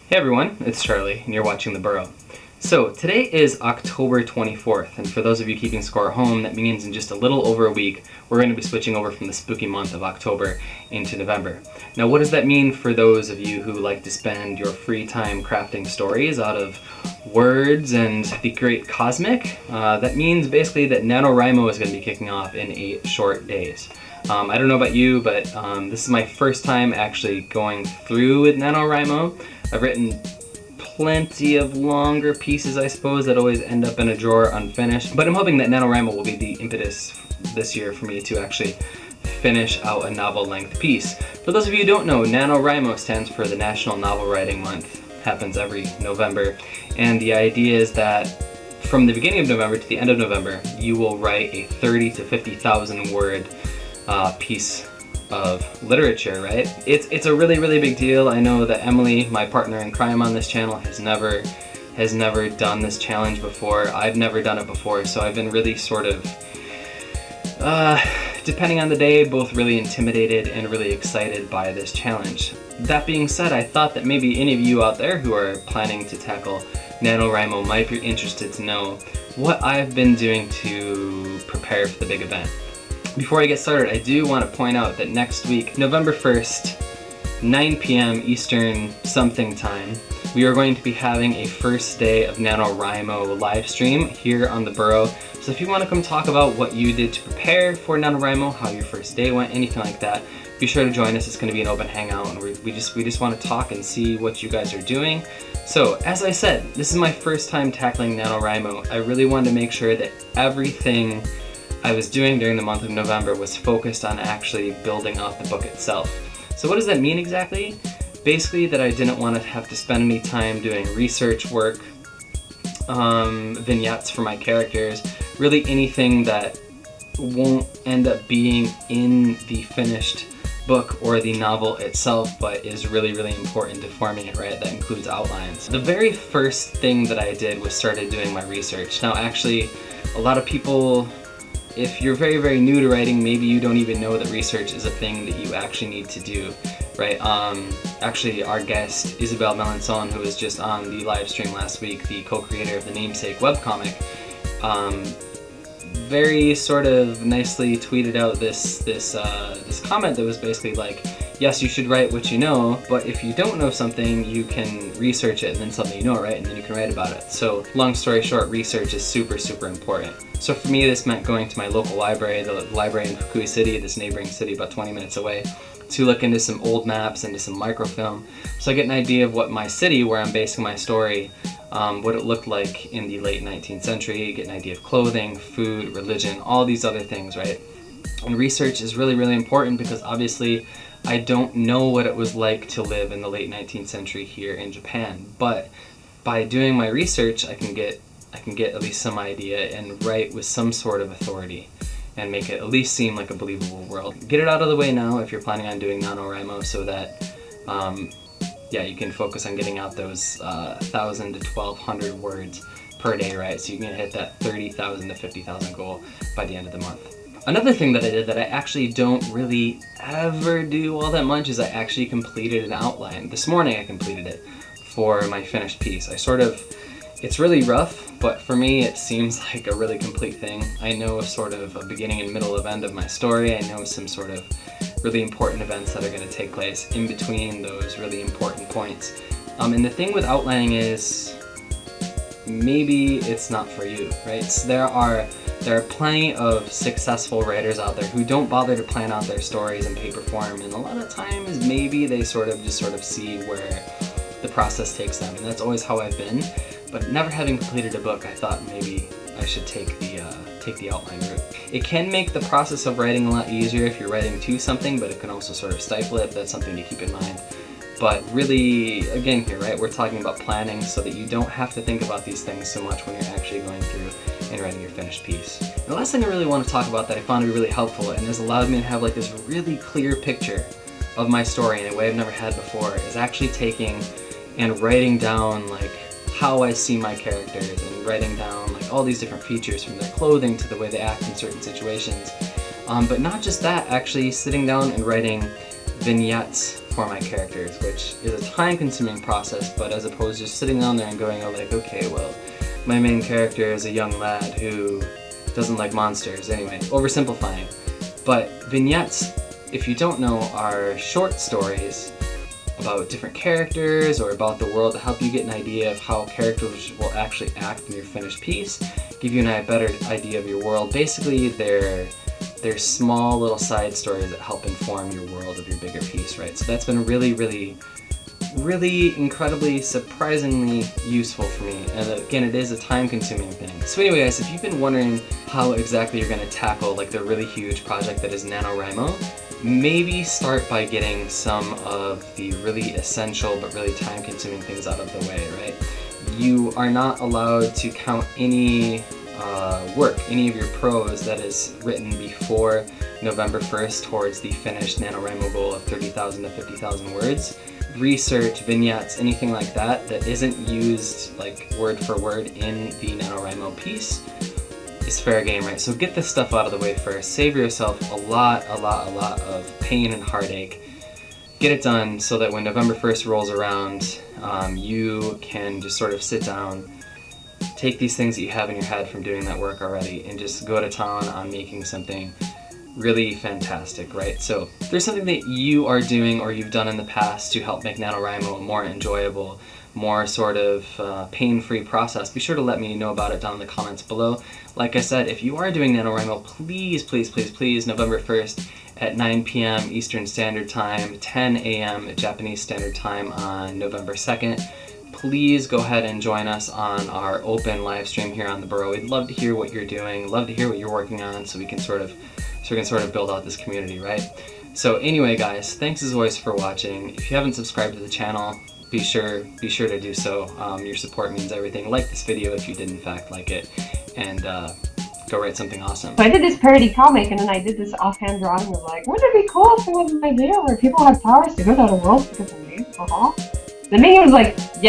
Hey everyone, it's Charlie, and you're watching The Burrow. So, today is October 24th, and for those of you keeping score at home, that means in just a little over a week, we're going to be switching over from the spooky month of October into November. Now, what does that mean for those of you who like to spend your free time crafting stories out of words and the great cosmic? That means basically that NaNoWriMo is going to be kicking off in 8 short days. I don't know about you, but this is my first time actually going through with NaNoWriMo. I've written plenty of longer pieces, I suppose, that always end up in a drawer unfinished, but I'm hoping that NaNoWriMo will be the impetus this year for me to actually finish out a novel-length piece. For those of you who don't know, NaNoWriMo stands for the National Novel Writing Month. It happens every November, and the idea is that from the beginning of November to the end of November, you will write a 30 to 50,000 word piece of literature, right? It's a really big deal. I know that Emily, my partner in crime on this channel, has never done this challenge before. I've never done it before, so I've been really sort of depending on the day, both really intimidated and really excited by this challenge. That being said, I thought that maybe any of you out there who are planning to tackle NaNoWriMo might be interested to know what I've been doing to prepare for the big event. Before I get started, I do want to point out that next week, November 1st, 9 p.m. Eastern something time, we are going to be having a first day of NaNoWriMo live stream here on the Burrow. So if you want to come talk about what you did to prepare for NaNoWriMo, how your first day went, anything like that, be sure to join us. It's going to be an open hangout, and we just want to talk and see what you guys are doing. So as I said, this is my first time tackling NaNoWriMo. I really wanted to make sure that everything I was doing during the month of November was focused on actually building out the book itself. So what does that mean exactly? Basically that I didn't want to have to spend any time doing research work, vignettes for my characters, really anything that won't end up being in the finished book or the novel itself, but is really important to forming it, right? That includes outlines. The very first thing that I did was started doing my research. Now actually, a lot of people, if you're very new to writing, maybe you don't even know that research is a thing that you actually need to do, right? Actually, our guest, Isabel Melanson, who was just on the live stream last week, the co-creator of the Namesake webcomic, very sort of nicely tweeted out this comment that was basically like, yes, you should write what you know, but if you don't know something, you can research it and then suddenly you know it, right? And then you can write about it. So long story short, research is super important. So for me, this meant going to my local library, the library in Fukui City, this neighboring city about 20 minutes away, to look into some old maps, into some microfilm, so I get an idea of what my city, where I'm basing my story, what it looked like in the late 19th century, get an idea of clothing, food, religion, all these other things, right? And research is really important because obviously I don't know what it was like to live in the late 19th century here in Japan, but by doing my research I can get at least some idea and write with some sort of authority and make it at least seem like a believable world. Get it out of the way now if you're planning on doing NaNoWriMo, so that yeah, you can focus on getting out those 1,000 to 1,200 words per day, right? So you can hit that 30,000 to 50,000 goal by the end of the month. Another thing that I did that I actually don't really ever do all that much is I actually completed an outline. This morning I completed it for my finished piece. It's really rough, but for me it seems like a really complete thing. I know sort of a beginning and middle of end of my story. I know some sort of really important events that are going to take place in between those really important points. And the thing with outlining is, maybe it's not for you, right? So there are plenty of successful writers out there who don't bother to plan out their stories in paper form, and a lot of times maybe they sort of see where the process takes them, and that's always how I've been. But never having completed a book, I thought maybe I should take the outline route. It can make the process of writing a lot easier if you're writing to something, but it can also sort of stifle it. That's something to keep in mind. But really, again here, right, we're talking about planning so that you don't have to think about these things so much when you're actually going through and writing your finished piece. And the last thing I really want to talk about that I found to be really helpful and has allowed me to have like this really clear picture of my story in a way I've never had before is actually taking and writing down like how I see my characters and writing down like all these different features from their clothing to the way they act in certain situations. But not just that, actually sitting down and writing vignettes for my characters, which is a time-consuming process, but as opposed to just sitting down there and going, oh, like, okay, well, my main character is a young lad who doesn't like monsters. Anyway, oversimplifying. But vignettes, if you don't know, are short stories about different characters or about the world to help you get an idea of how characters will actually act in your finished piece, give you a better idea of your world. Basically, they're small little side stories that help inform your world of your bigger piece, right? So that's been really, really, really incredibly, surprisingly useful for me. And again, it is a time-consuming thing. So anyway, guys, if you've been wondering how exactly you're going to tackle like the really huge project that is NaNoWriMo, maybe start by getting some of the really essential but really time-consuming things out of the way, right? You are not allowed to count any work, any of your prose that is written before November 1st towards the finished NaNoWriMo goal of 30,000 to 50,000 words. Research, vignettes, anything like that that isn't used like word for word in the NaNoWriMo piece is fair game, right? So get this stuff out of the way first. Save yourself a lot of pain and heartache. Get it done so that when November 1st rolls around, you can just sort of sit down, take these things that you have in your head from doing that work already, and just go to town on making something really fantastic, right? So if there's something that you are doing or you've done in the past to help make NaNoWriMo a more enjoyable, more sort of pain-free process, be sure to let me know about it down in the comments below. Like I said, if you are doing NaNoWriMo, please, November 1st at 9 p.m. Eastern Standard Time, 10 a.m. Japanese Standard Time on November 2nd, please go ahead and join us on our open live stream here on the Burrow. We'd love to hear what you're doing, love to hear what you're working on, so we can sort of build out this community, right? So anyway, guys, thanks as always for watching. If you haven't subscribed to the channel, be sure to do so. Your support means everything. Like this video if you did in fact like it, and go write something awesome. So I did this parody comic, and then I did this offhand drawing of like, wouldn't it be cool if there was an idea where people had powers to go to other worlds because of me? The minion was like, yeah.